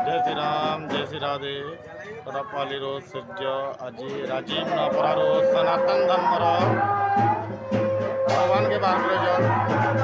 जय श्रीराम जय श्री राधे पदापाली रोज सज्ज आज राजीव नपरा रोज सनातन धर्मर भगवान के बार